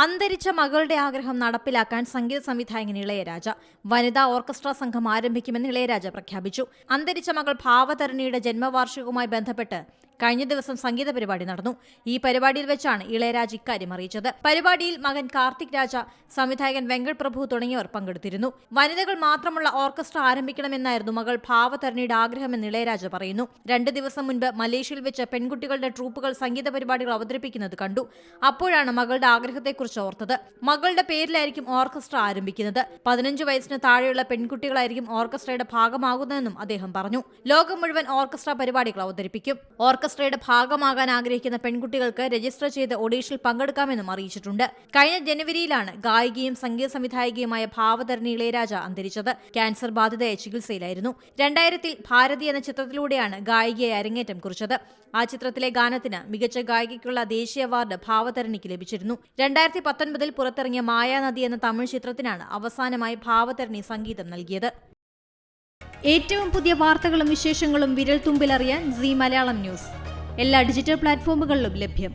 അന്തരിച്ച മകളുടെ ആഗ്രഹം നടപ്പിലാക്കാൻ സംഗീത സംവിധായകൻ ഇളയരാജ. വനിതാ ഓർക്കസ്ട്ര സംഘം ആരംഭിക്കുമെന്ന് ഇളയരാജ പ്രഖ്യാപിച്ചു. അന്തരിച്ച മകൾ ഭാവതരണിയുടെ ജന്മവാർഷികവുമായി ബന്ധപ്പെട്ട് കഴിഞ്ഞ ദിവസം സംഗീത പരിപാടി നടന്നു. ഈ പരിപാടിയിൽ വെച്ചാണ് ഇളയരാജ ഇക്കാര്യം അറിയിച്ചത്. പരിപാടിയിൽ മകൻ കാർത്തിക് രാജ, സംവിധായകൻ വെങ്കട് പ്രഭു തുടങ്ങിയവർ പങ്കെടുത്തിരുന്നു. വനിതകൾ മാത്രമുള്ള ഓർക്കസ്ട്ര ആരംഭിക്കണമെന്നായിരുന്നു മകൾ ഭാവതരണിയുടെ ആഗ്രഹമെന്ന് ഇളയരാജ പറയുന്നു. 2 ദിവസം മുൻപ് മലേഷ്യയിൽ വെച്ച് പെൺകുട്ടികളുടെ ട്രൂപ്പുകൾ സംഗീത പരിപാടികൾ അവതരിപ്പിക്കുന്നത് കണ്ടു. അപ്പോഴാണ് മകളുടെ ആഗ്രഹത്തെക്കുറിച്ച് ഓർത്തത്. മകളുടെ പേരിലായിരിക്കും ഓർക്കസ്ട്ര ആരംഭിക്കുന്നത്. 15 വയസ്സിന് താഴെയുള്ള പെൺകുട്ടികളായിരിക്കും ഓർക്കസ്ട്രയുടെ ഭാഗമാകുന്നതെന്നും അദ്ദേഹം പറഞ്ഞു. ലോകം മുഴുവൻ ഓർക്കസ്ട്ര പരിപാടികൾ അവതരിപ്പിക്കും. ഓർക്കസ്ട്രയുടെ ഭാഗമാകാൻ ആഗ്രഹിക്കുന്ന പെൺകുട്ടികൾക്ക് രജിസ്റ്റർ ചെയ്ത് ഓഡീഷനിൽ പങ്കെടുക്കാമെന്നും അറിയിച്ചിട്ടുണ്ട്. കഴിഞ്ഞ ജനുവരിയിലാണ് ഗായികയും സംഗീത സംവിധായികയുമായ ഭാവതരണി ഇളയരാജ അന്തരിച്ചത്. ക്യാൻസർ ബാധിതയായ ചികിത്സയിലായിരുന്നു. 2000-ൽ ഭാരതി എന്ന ചിത്രത്തിലൂടെയാണ് ഗായികയെ അരങ്ങേറ്റം കുറിച്ചത്. ആ ചിത്രത്തിലെ ഗാനത്തിന് മികച്ച ഗായികയ്ക്കുള്ള ദേശീയ അവാർഡ് ഭാവതരണിക്ക് ലഭിച്ചിരുന്നു. 2019-ൽ പുറത്തിറങ്ങിയ മായാനദി എന്ന തമിഴ് ചിത്രത്തിനാണ് അവസാനമായി ഭാവതരണി സംഗീതം നൽകിയത്. ഏറ്റവും പുതിയ വാർത്തകളും വിശേഷങ്ങളും വിരൽ തുമ്പിലറിയാൻ സീ മലയാളം ന്യൂസ് എല്ലാ ഡിജിറ്റൽ പ്ലാറ്റ്ഫോമുകളിലും ലഭ്യം.